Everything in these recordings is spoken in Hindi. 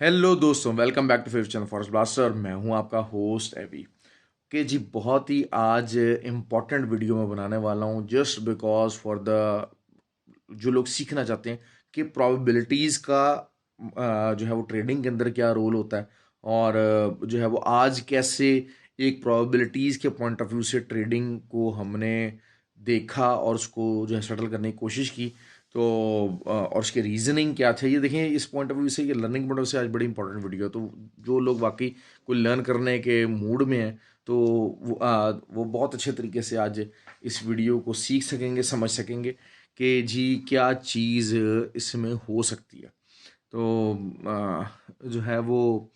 हेलो दोस्तों, welcome back to fifth channel forex blaster. मैं हूं आपका होस्ट एवी के जी। बहुत ही आज इम्पॉर्टेंट वीडियो मैं बनाने वाला हूं जस्ट बिकॉज फॉर द जो लोग सीखना चाहते हैं कि प्रोबेबिलिटीज़ का जो है वो ट्रेडिंग के अंदर क्या रोल होता है और जो है वो आज कैसे एक प्रोबेबिलिटीज़ के पॉइंट ऑफ व्यू से ट्रेडिंग को हमने देखा और उसको जो है सेटल करने की कोशिश की। तो और उसके रीजनिंग क्या थे ये देखें। इस पॉइंट ऑफ व्यू से, ये लर्निंग पॉइंट ऑफ व्यू से आज बड़ी इंपॉर्टेंट वीडियो है। तो जो लोग वाकई कोई लर्न करने के मूड में हैं तो वो बहुत अच्छे तरीके से आज इस वीडियो को सीख सकेंगे, समझ सकेंगे कि जी क्या चीज़ इसमें हो सकती है। तो जो है वो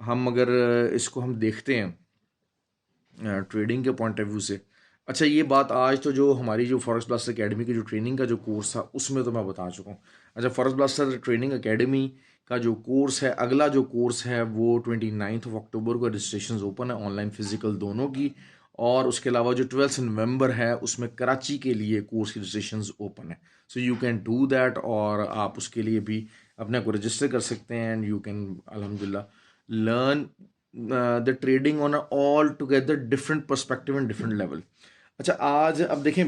हम अगर इसको हम देखते हैं ट्रेडिंग के पॉइंट ऑफ व्यू से। अच्छा, ये बात आज तो जो हमारी जो फॉरेस्ट ब्लास्टर एकेडमी की जो ट्रेनिंग का जो कोर्स था उसमें तो मैं बता चुका हूँ। अच्छा, फॉरेस्ट ब्लास्टर ट्रेनिंग एकेडमी का जो कोर्स है, अगला जो कोर्स है वो 29 अक्टूबर को रजिस्ट्रेशन ओपन है, ऑनलाइन फिजिकल दोनों की। और उसके अलावा जो 12 नवंबर है उसमें कराची के लिए कोर्स की रजिस्ट्रेशन ओपन है। So you can do that और आप उसके लिए भी अपने को रजिस्टर कर सकते हैं एंड यू कैन अल्हम्दुलिल्लाह learn the trading on all together different perspective and different level. अच्छा, आज अब देखें,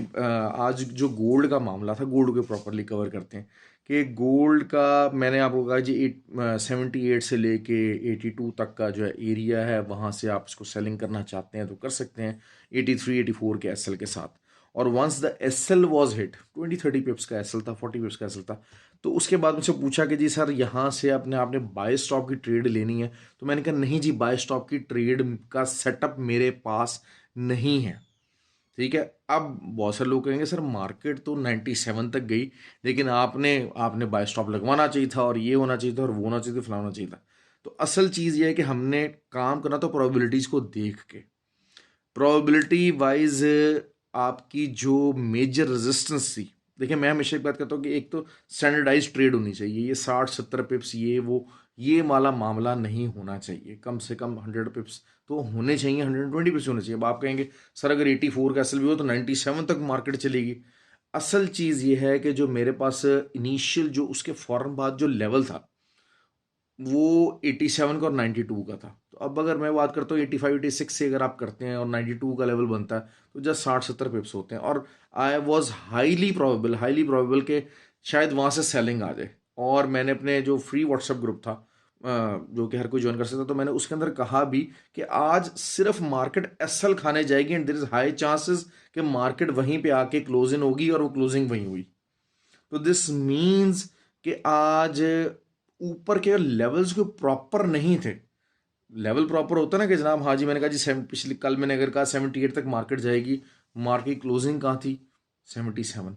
आज जो गोल्ड का मामला था, गोल्ड को प्रॉपरली कवर करते हैं कि गोल्ड का मैंने आपको कहा जी 78 से लेके 82 तक का जो है एरिया है, वहाँ से आप इसको सेलिंग करना चाहते हैं तो कर सकते हैं 83-84 के एसएल के साथ। और once the SL was hit, 20-30 pips का एसएल था, 40 पिप्स का एसएल था। तो उसके बाद मुझसे पूछा कि जी सर यहाँ से आपने बाय स्टॉप की ट्रेड लेनी है। तो मैंने कहा नहीं जी, बाय स्टॉप की ट्रेड का सेटअप मेरे पास नहीं है। ठीक है। अब बहुत सारे लोग कहेंगे सर मार्केट तो 97 तक गई, लेकिन आपने आपने बाय स्टॉप लगवाना चाहिए था और ये होना चाहिए था और वो होना चाहिए था, फलाना होना चाहिए था। तो असल चीज़ ये है कि हमने काम करना तो प्रोबेबिलिटीज़ को देख के। प्रोबेबिलिटी वाइज आपकी जो मेजर रेजिस्टेंस थी, देखिए मैं हमेशा एक बात करता हूँ कि एक तो स्टैंडर्डाइज ट्रेड होनी चाहिए। ये 60-70 पिप्स ये वो ये वाला मामला नहीं होना चाहिए। कम से कम 100 पिप्स तो होने चाहिए, 120 पिप्स होने चाहिए। अब आप कहेंगे सर अगर 84 का एसएल भी हो तो 97 तक मार्केट चलेगी। असल चीज़ ये है कि जो मेरे पास इनिशियल जो उसके फ़ौरन बाद जो लेवल था वो 87 का और 92 का था। तो अब अगर मैं बात करता हूँ 85-86 से अगर आप करते हैं और 92 का लेवल बनता है तो जस्ट 60-70 पिप्स होते हैं। और आई वॉज हाईली प्रोबेबल के शायद वहाँ से सेलिंग आ जाए। और मैंने अपने जो फ्री व्हाट्सएप ग्रुप था, जो कि हर कोई ज्वाइन कर सकता, तो मैंने उसके अंदर कहा भी कि आज सिर्फ मार्केट एसएल खाने जाएगी and there is high chances कि मार्केट वहीं पे आके क्लोज इन होगी और वो क्लोजिंग वहीं हुई। तो दिस मीन्स कि आज ऊपर के लेवल्स को प्रॉपर नहीं थे। लेवल प्रॉपर होता है ना कि जनाब हाँ जी, मैंने कहा जी पिछली कल मैंने अगर कहा 78 तक मार्केट जाएगी, मार्केट क्लोजिंग कहाँ थी? 77।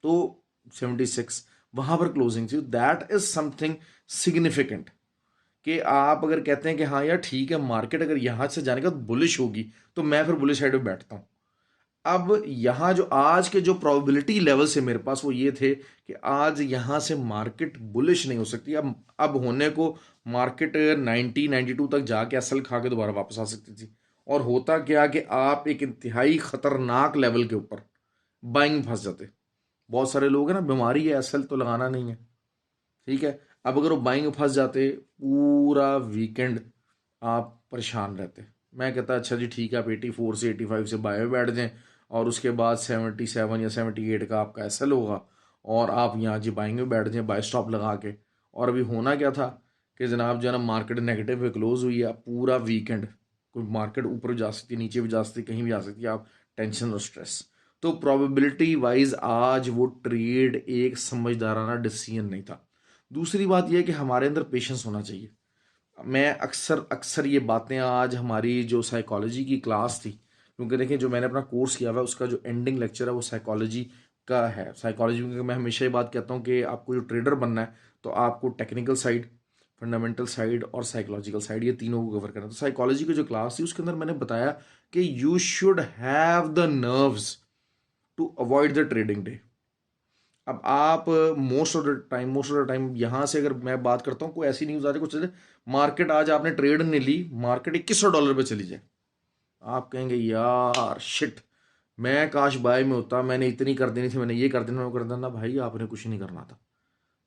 तो 76 वहां पर क्लोजिंग थी। दैट इज समथिंग सिग्निफिकेंट कि आप अगर कहते हैं कि हाँ यार ठीक है, मार्केट अगर यहां से जाने का बुलिश होगी तो मैं फिर बुलिश साइड पे बैठता हूँ। अब यहाँ जो आज के जो प्रोबेबिलिटी लेवल से मेरे पास वो ये थे कि आज यहाँ से मार्केट बुलिश नहीं हो सकती। अब होने को मार्केट 90-92 तक जाके असल खा के दोबारा वापस आ सकती थी। और होता क्या कि आप एक इंतहाई खतरनाक लेवल के ऊपर बाइंग में फंस जाते। बहुत सारे लोग हैं ना, बीमारी है एसएल तो लगाना नहीं है। ठीक है। अब अगर वो बाइंग में फंस जाते पूरा वीकेंड आप परेशान रहते। मैं कहता अच्छा जी ठीक है, आप 84 से 85 से बाय में बैठ जाएं और उसके बाद 77 या 78 का आपका एसएल होगा और आप यहाँ जी बाइंग में बैठ जाएं बाय स्टॉप लगा के। और अभी होना क्या था कि जनाब जो है ना, मार्केट नेगेटिव पे क्लोज हुई है पूरा वीकेंड। कोई मार्केट ऊपर भी जा सकती है, नीचे भी जा सकती है, कहीं भी जा सकती है। आप टेंशन और स्ट्रेस। तो प्रोबेबिलिटी वाइज आज वो ट्रेड एक समझदाराना डिसीजन नहीं था। दूसरी बात यह है कि हमारे अंदर पेशेंस होना चाहिए। मैं अक्सर अक्सर ये बातें आज हमारी जो साइकोलॉजी की क्लास थी, क्योंकि देखिए जो मैंने अपना कोर्स किया हुआ है उसका जो एंडिंग लेक्चर है वो साइकोलॉजी का है। साइकोलॉजी में मैं हमेशा ये बात कहता हूँ कि आपको जो ट्रेडर बनना है तो आपको टेक्निकल साइड, फंडामेंटल साइड और साइकोलॉजिकल साइड, ये तीनों को कवर करना है। तो साइकोलॉजी की जो क्लास थी उसके अंदर मैंने बताया कि you should have the nerves to avoid the trading day. अब आप मोस्ट ऑफ द टाइम यहाँ से अगर मैं बात करता हूँ, कोई ऐसी न्यूज़ आ रही कुछ मार्केट आज आपने ट्रेड नहीं ली, मार्केट $2100 पे चली जाए, आप कहेंगे यार शिट, मैं काश बाय में होता, मैंने इतनी कर देनी थी, मैंने ये कर देना, वो कर देना। भाई आपने कुछ नहीं करना था।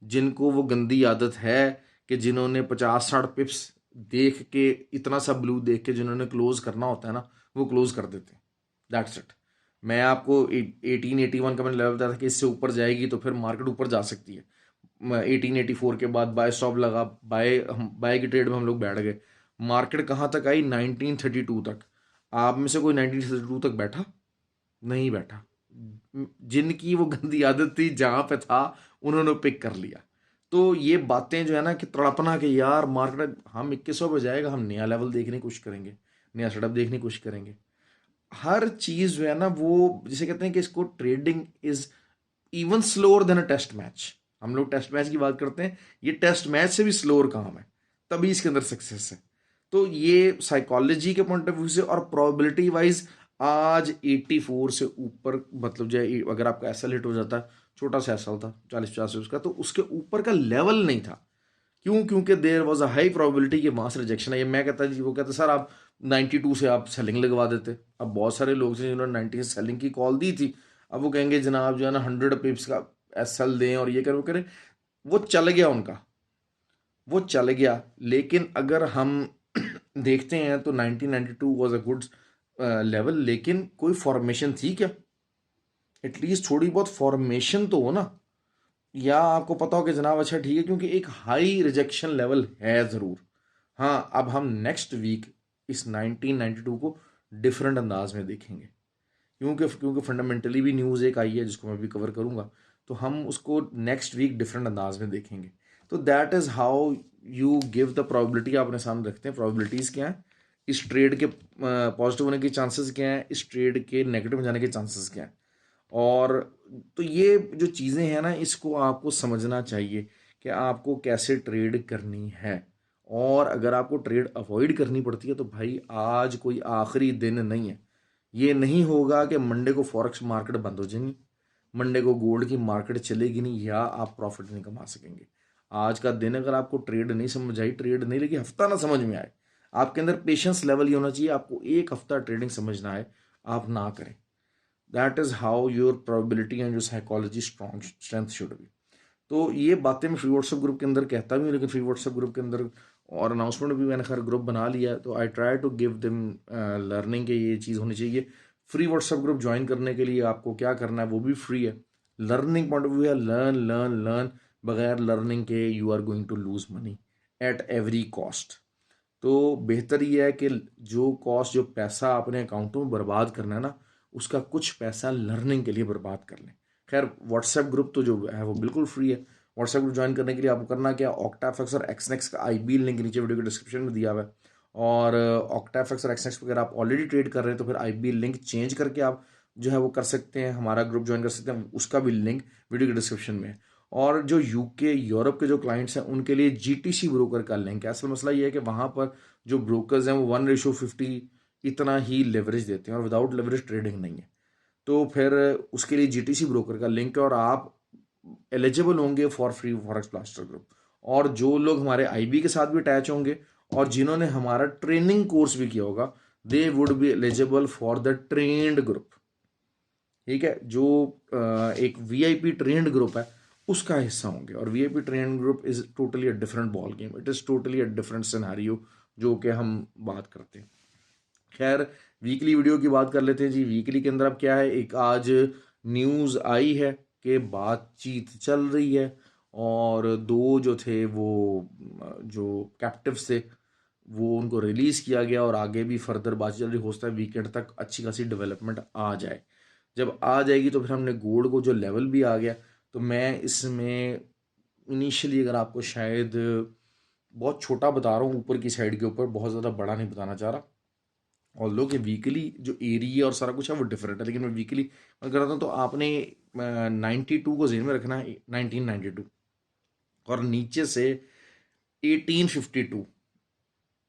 जिनको वो गंदी आदत है कि जिन्होंने 50-60 पिप्स देख के, इतना सा ब्लू देख के जिन्होंने क्लोज करना होता है ना, वो क्लोज कर देते हैं। That's it. मैं आपको 1881 का मैंने लेवल बताया था कि इससे ऊपर जाएगी तो फिर मार्केट ऊपर जा सकती है। 1884 के बाद बाय स्टॉप लगा, बाय की ट्रेड में हम लोग बैठ गए। मार्केट कहाँ तक आई? 1932 तक। आप में से कोई 1932 तक बैठा? नहीं बैठा। जिनकी वो गंदी आदत थी, जहाँ पे था उन्होंने पिक कर लिया। तो ये बातें जो है ना कि तड़पना के यार मार्केट हम 2100 पे जाएगा, हम नया लेवल देखने की कोशिश करेंगे, नया सेटअप देखने की कोशिश करेंगे। हर चीज़ जो है ना, वो जिसे कहते हैं कि इसको trading is even slower than a test match. हम लोग टेस्ट मैच की बात करते हैं, ये टेस्ट मैच से भी स्लोअर काम है, तभी इसके अंदर सक्सेस है। तो ये साइकोलॉजी के पॉइंट ऑफ व्यू से और प्रोबेबिलिटी वाइज आज 84 से ऊपर, मतलब जो है अगर आपका एसएल हिट हो जाता है, छोटा सा एसएल था 40-50 उसका, तो उसके ऊपर का लेवल नहीं था। क्यों? क्योंकि there was a high probability कि वहां से रिजेक्शन है। ये मैं कहता जी, वो कहते सर आप 92 से आप सेलिंग लगवा देते। अब बहुत सारे लोग थे जिन्होंने 90 से सेलिंग की कॉल दी थी, अब वो कहेंगे जनाब जो है ना 100 पिप्स का एसएल दें और ये करें वो करें। वो चल गया उनका, वो चल गया। लेकिन अगर हम देखते हैं तो 1992 वाज अ गुड लेवल, लेकिन कोई फॉर्मेशन थी क्या? एटलीस्ट थोड़ी बहुत फॉर्मेशन तो हो ना। या आपको पता हो कि जनाब अच्छा ठीक है, क्योंकि एक हाई रिजेक्शन लेवल है ज़रूर। हाँ, अब हम नेक्स्ट वीक इस 1992 को डिफरेंट अंदाज में देखेंगे, क्योंकि फंडामेंटली भी न्यूज़ एक आई है जिसको मैं भी कवर करूँगा, तो हम उसको नेक्स्ट वीक डिफरेंट अंदाज में देखेंगे। तो that is how you give the probability, आपने सामने रखते हैं प्रोबेबिलिटीज़ क्या हैं, इस ट्रेड के पॉजिटिव होने के चांसेस क्या हैं, इस ट्रेड के नेगेटिव जाने के चांसेस क्या हैं। और तो ये जो चीज़ें हैं ना, इसको आपको समझना चाहिए कि आपको कैसे ट्रेड करनी है। और अगर आपको ट्रेड अवॉइड करनी पड़ती है तो भाई आज कोई आखिरी दिन नहीं है। ये नहीं होगा कि मंडे को फॉरेक्स मार्केट बंद हो जाएंगी, मंडे को गोल्ड की मार्केट चलेगी नहीं, या आप प्रॉफिट नहीं कमा सकेंगे। आज का दिन अगर आपको ट्रेड नहीं समझ आई, ट्रेड नहीं लगी, हफ्ता ना समझ में आए, आपके अंदर पेशेंस लेवल ये होना चाहिए, आपको एक हफ्ता ट्रेडिंग समझना है, आप ना करें। That is how your probability and your psychology strong strength should be. तो ये बातें मैं फ्री व्हाट्सएप ग्रुप के अंदर कहता भी हूँ, लेकिन फ्री व्हाट्सएप ग्रुप के अंदर और अनाउंसमेंट भी मैंने खैर ग्रुप बना लिया है, तो I try to give them learning के ये चीज़ होनी चाहिए। फ्री व्हाट्सएप ग्रुप ज्वाइन करने के लिए आपको क्या करना है, वो भी फ्री है। लर्निंग पॉइंट ऑफ व्यू है, लर्न लर्न लर्न। बगैर लर्निंग के you are going to lose money at every cost. तो बेहतर ये है कि जो कॉस्ट, जो पैसा अपने अकाउंटों में बर्बाद करना है ना, उसका कुछ पैसा लर्निंग के लिए बर्बाद कर लें। खैर व्हाट्सएप ग्रुप तो जो है वो बिल्कुल फ्री है। व्हाट्सएप ग्रुप ज्वाइन करने के लिए आपको करना क्या, ऑक्टाफेक्स और एक्सनेक्स का आईबी लिंक नीचे वीडियो के डिस्क्रिप्शन में दिया हुआ है। और ऑक्टाफेक्स और एक्सनेक्स वगैरह आप ऑलरेडी ट्रेड कर रहे हैं तो फिर आईबी लिंक चेंज करके आप जो है वो कर सकते हैं, हमारा ग्रुप ज्वाइन कर सकते हैं, उसका भी लिंक वीडियो के डिस्क्रिप्शन में है। और जो यूके यूरोप के जो क्लाइंट्स हैं उनके लिए जीटीसी ब्रोकर का लिंक है। असल मसला ये है कि वहाँ पर जो ब्रोकर्स हैं वो 1:50 इतना ही लेवरेज देते हैं और विदाउट लेवरेज ट्रेडिंग नहीं है। तो फिर उसके लिए जीटीसी ब्रोकर का लिंक है और आप एलिजिबल होंगे for free forex blaster group. और जो लोग हमारे आईबी के साथ भी अटैच होंगे और जिन्होंने हमारा ट्रेनिंग कोर्स भी किया होगा, they would be eligible for the trend group. ठीक है, जो एक वीआईपी ट्रेंड ग्रुप है उसका हिस्सा होंगे। और VIP trend group is totally a different ball game, it is totally a different scenario जो कि हम बात करते हैं। खैर वीकली वीडियो की बात कर लेते हैं जी। वीकली के अंदर अब क्या है, एक आज न्यूज़ आई है कि बातचीत चल रही है और दो जो थे वो जो कैप्टिव्स थे वो उनको रिलीज़ किया गया और आगे भी फर्दर बातचीत चल रही। हो सकता है वीकेंड तक अच्छी खासी डेवलपमेंट आ जाए। जब आ जाएगी तो फिर हमने गोल्ड को जो लेवल भी आ गया, तो मैं इसमें इनिशियली अगर आपको शायद बहुत छोटा बता रहा हूँ, ऊपर की साइड के ऊपर, बहुत ज़्यादा बड़ा नहीं बताना चाह रहा। ऑल्दो कि वीकली जो एरिया और सारा कुछ है वो डिफरेंट है, लेकिन मैं वीकली मैं करता हूँ। तो आपने 92 को जेन में रखना है, 1992, और नीचे से 1852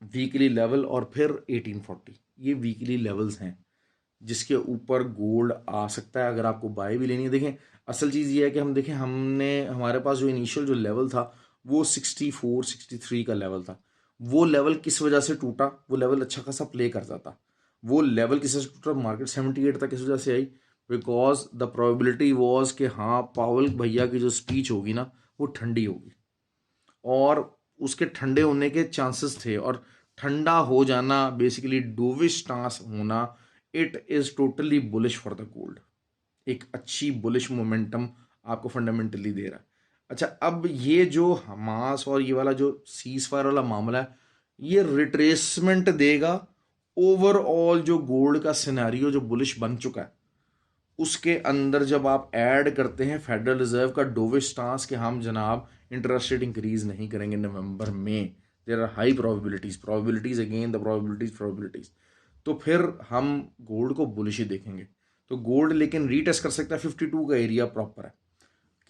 वीकली लेवल, और फिर 1840, ये वीकली लेवल्स हैं जिसके ऊपर गोल्ड आ सकता है अगर आपको बाय भी लेनी है। देखें असल चीज़ ये है कि हम देखें, हमने हमारे पास जो इनिशियल जो लेवल था वो 64-63 का लेवल था। वो लेवल किस वजह से टूटा? वो लेवल अच्छा खासा प्ले करता था। वो लेवल किस वजह से टूटा? मार्केट 78 तक किस वजह से आई? बिकॉज द प्रोबेबिलिटी वॉज कि हाँ पावल भैया की जो स्पीच होगी ना वो ठंडी होगी। और उसके ठंडे होने के चांसेस थे, और ठंडा हो जाना बेसिकली डोविश स्टांस होना, it is totally bullish for the gold. एक अच्छी बुलिश मोमेंटम आपको फंडामेंटली दे रहा है। अच्छा, अब ये जो हमास और ये वाला जो सीज फायर वाला मामला है, ये रिट्रेसमेंट देगा ओवरऑल जो गोल्ड का सिनेरियो जो बुलिश बन चुका है उसके अंदर। जब आप ऐड करते हैं फेडरल रिजर्व का डोविश स्टांस कि हम जनाब इंटरेस्ट रेट इंक्रीज नहीं करेंगे नवंबर में, there are high probabilities again the probabilities, तो फिर हम गोल्ड को बुलिश ही देखेंगे। तो गोल्ड लेकिन रीटेस्ट कर सकता है, 52 का एरिया प्रॉपर है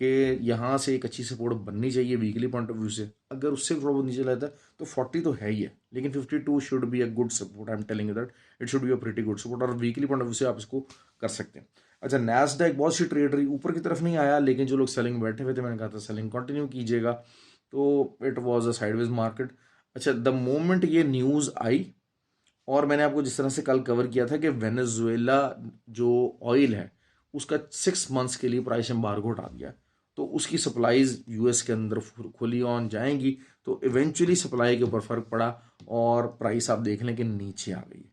कि यहाँ से एक अच्छी सपोर्ट बननी चाहिए वीकली पॉइंट ऑफ व्यू से। अगर उससे थोड़ा बहुत नीचे रहता है तो 40 तो है ही है, लेकिन 52 should be a good support. I am telling you that it should be a pretty good support, और वीकली पॉइंट ऑफ व्यू से आप इसको कर सकते हैं। अच्छा, नैस्डैक बहुत सी ट्रेड रही, ऊपर की तरफ नहीं आया, लेकिन जो लोग सेलिंग बैठे हुए थे मैंने कहा था सेलिंग कंटिन्यू कीजिएगा, तो it was a sideways market. अच्छा, द मोमेंट ये न्यूज़ आई, और मैंने आपको जिस तरह से कल कवर किया था कि वेनेजुएला जो ऑयल है उसका 6 मंथ्स के लिए प्राइस एम्बार्गो हटा दिया, तो उसकी सप्लाईज यूएस के अंदर खुली ऑन जाएंगी, तो इवेंचुअली सप्लाई के ऊपर फर्क पड़ा और प्राइस आप देख लें कि नीचे आ गई।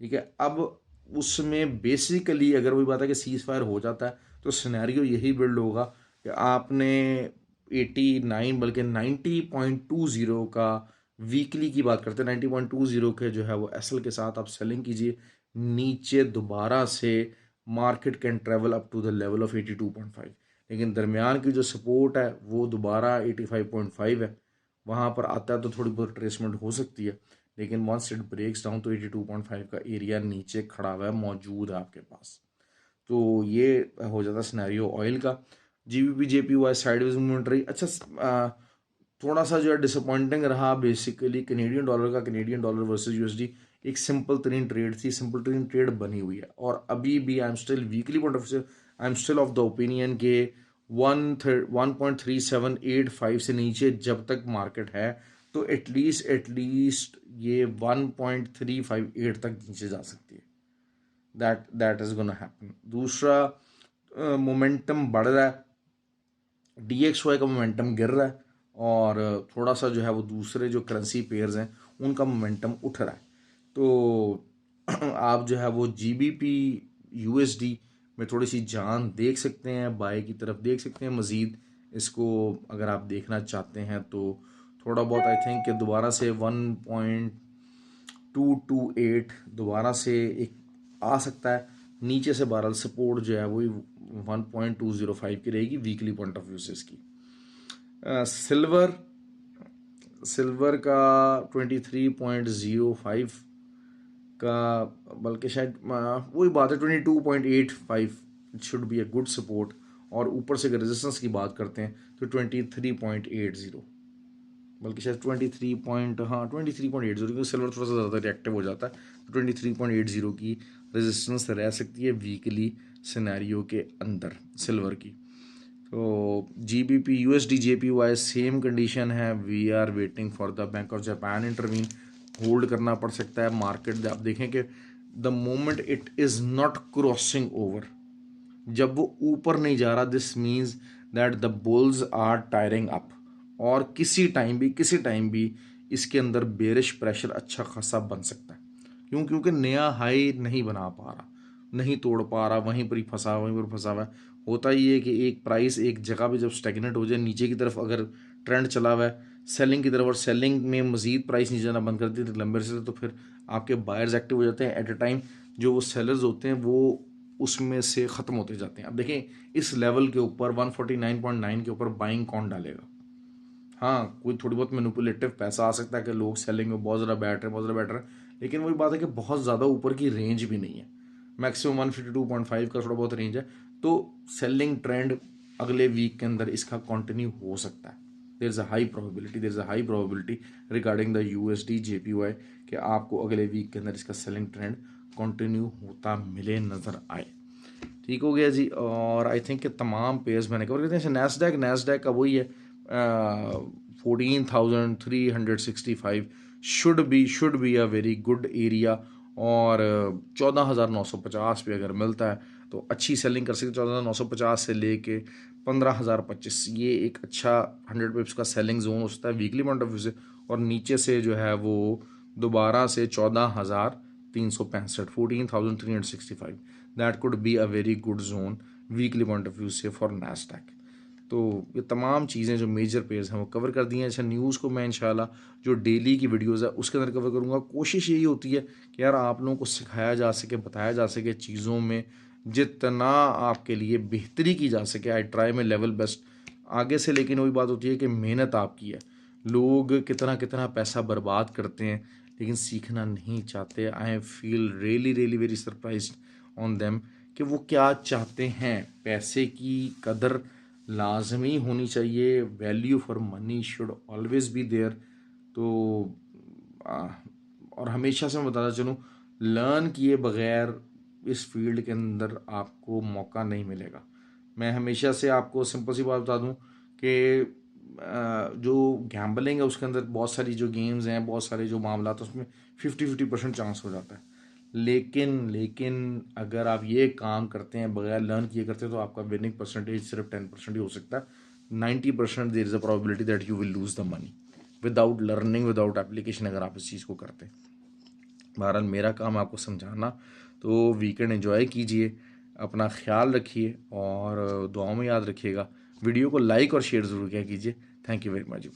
ठीक है, अब उसमें बेसिकली अगर वही बात है कि सीज फायर हो जाता है तो सिनेरियो यही बिल्ड होगा कि आपने 89 बल्कि 90.20 का, वीकली की बात करते हैं, 90.20 के जो है वो एसएल के साथ आप सेलिंग कीजिए नीचे दोबारा से। Market can travel up to the level of 82.5, लेकिन दरमियान की जो सपोर्ट है वो दोबारा 85.5 है, वहाँ पर आता है तो थोड़ी बहुत ट्रेसमेंट हो सकती है, लेकिन वंस इट ब्रेक्स डाउन तो 82.5 का एरिया नीचे खड़ा हुआ है, मौजूद है आपके पास। तो ये हो जाता सिनेरियो ऑयल का। जीबीपी जेपीवाई साइडवेज मूवमेंट रही। अच्छा, थोड़ा सा जो है डिसअपॉइंटिंग रहा बेसिकली कैनेडियन डॉलर का, कैनेडियन डॉलर वर्सेस यूएसडी एक सिंपल तरीन ट्रेड थी, सिंपल तरीन ट्रेड बनी हुई है, और अभी भी I am still weekly point of से I am still of the opinion के 1.3785 से नीचे जब तक मार्केट है तो एटलीस्ट ये 1.358 तक नीचे जा सकती है। That is gonna happen. दूसरा, मोमेंटम बढ़ रहा है, DXY का मोमेंटम गिर रहा है, और थोड़ा सा जो है वो दूसरे जो करेंसी पेयर्स हैं उनका मोमेंटम उठ रहा है। तो आप जो है वो GBP USD में थोड़ी सी जान देख सकते हैं, बाय की तरफ देख सकते हैं मज़ीद इसको अगर आप देखना चाहते हैं तो। थोड़ा बहुत आई थिंक कि दोबारा से 1.228 दोबारा से एक आ सकता है नीचे से। बहरहाल सपोर्ट जो है वही 1.205 की रहेगी वीकली पॉइंट ऑफ व्यू से इसकी। सिल्वर का 23.05 का, बल्कि शायद वही बात है 22.85 it should be a good support, और ऊपर से अगर रेजिस्टेंस की बात करते हैं तो 23.80, बल्कि शायद 23.80, क्योंकि सिल्वर थोड़ा सा ज़्यादा रिएक्टिव हो जाता है, तो 23.80 की रेजिस्टेंस रह सकती है वीकली सिनेरियो के अंदर सिल्वर की। तो GBP USD JPY same condition है, we are waiting for the bank of Japan intervene. Hold करना पड़ सकता है मार्केट। आप देखें कि the moment it is not crossing over, जब वो ऊपर नहीं जा रहा, this means that the bulls are tiring up, और किसी टाइम भी इसके अंदर बेरिश प्रेशर अच्छा खासा बन सकता है। क्योंकि नया हाई नहीं बना पा रहा, नहीं तोड़ पा रहा, वहीं पर ही फंसा हुआ है। होता ही है कि एक प्राइस एक जगह पे जब स्टेगनेट हो जाए, नीचे की तरफ अगर ट्रेंड चला हुआ है सेलिंग की तरफ, और सेलिंग में मजीद प्राइस नीचे जाना बंद कर दी तो लंबे से, तो फिर आपके बायर्स एक्टिव हो जाते हैं एट अ टाइम, जो वो सेलर्स होते हैं वो उसमें से ख़त्म होते जाते हैं। अब देखें इस लेवल के ऊपर 149.9 के ऊपर बाइंग कौन डालेगा? हाँ, कोई थोड़ी बहुत मैनिपुलेटिव पैसा आ सकता है कि लोग सेलिंग में बहुत ज़्यादा बैठ रहे हैं, लेकिन वही बात है कि बहुत ज़्यादा ऊपर की रेंज भी नहीं है, मैक्सिमम 152.5 का थोड़ा बहुत रेंज है, तो सेलिंग ट्रेंड अगले वीक के अंदर इसका कंटिन्यू हो सकता है। There is a high probability regarding the USD JPY कि आपको अगले वीक के अंदर इसका सेलिंग ट्रेंड कंटिन्यू होता मिले, नज़र आए। ठीक हो गया जी। और आई थिंक कि तमाम पेयर्स मैंने कवर करते हैं। नैस्डैक का वही है 14,365 should be a very good area, और 14,950 पे अगर मिलता है तो अच्छी सेलिंग कर सकते। 14,950 से लेके 15,025 ये एक अच्छा 100 पिप्स का सेलिंग जोन होता है वीकली पॉइंट ऑफ व्यू से। और नीचे से जो है वो दोबारा से 14,365, 14,365, that could be a very good zone weekly point of view से फॉर नैस्डैक। तो ये तमाम चीज़ें जो मेजर पेयर्स हैं वो कवर कर दी हैं। अच्छा, न्यूज़ को मैं इंशाल्लाह जो डेली की वीडियोज़ है उसके अंदर कवर करूँगा। कोशिश यही होती है कि यार आप लोगों को सिखाया जा सके, बताया जा सके चीज़ों में जितना आपके लिए बेहतरी की जा सके। आई ट्राई में लेवल बेस्ट आगे से, लेकिन वही बात होती है कि मेहनत आपकी है। लोग कितना कितना पैसा बर्बाद करते हैं लेकिन सीखना नहीं चाहते। I feel really really very surprised on them कि वो क्या चाहते हैं। पैसे की कदर लाजमी होनी चाहिए, value for money should always be there. तो आ, और हमेशा से मैं बताता चलूँ, लर्न किए बगैर इस फील्ड के अंदर आपको मौका नहीं मिलेगा। मैं हमेशा से आपको सिंपल सी बात बता दूं कि जो गैम्बलिंग है उसके अंदर बहुत सारी जो गेम्स हैं, बहुत सारे जो मामला हैं, उसमें 50-50% चांस हो जाता है। लेकिन अगर आप ये काम करते हैं बगैर लर्न किए करते हैं तो आपका विनिंग परसेंटेज सिर्फ 10% ही हो सकता है। 90% there is a probability that you will lose the money without learning, without application, अगर आप इस चीज़ को करते हैं। बहरहाल मेरा काम है आपको समझाना। तो वीकेंड एंजॉय कीजिए, अपना ख्याल रखिए और दुआओं में याद रखिएगा। वीडियो को लाइक और शेयर ज़रूर किया कीजिए। Thank you very much.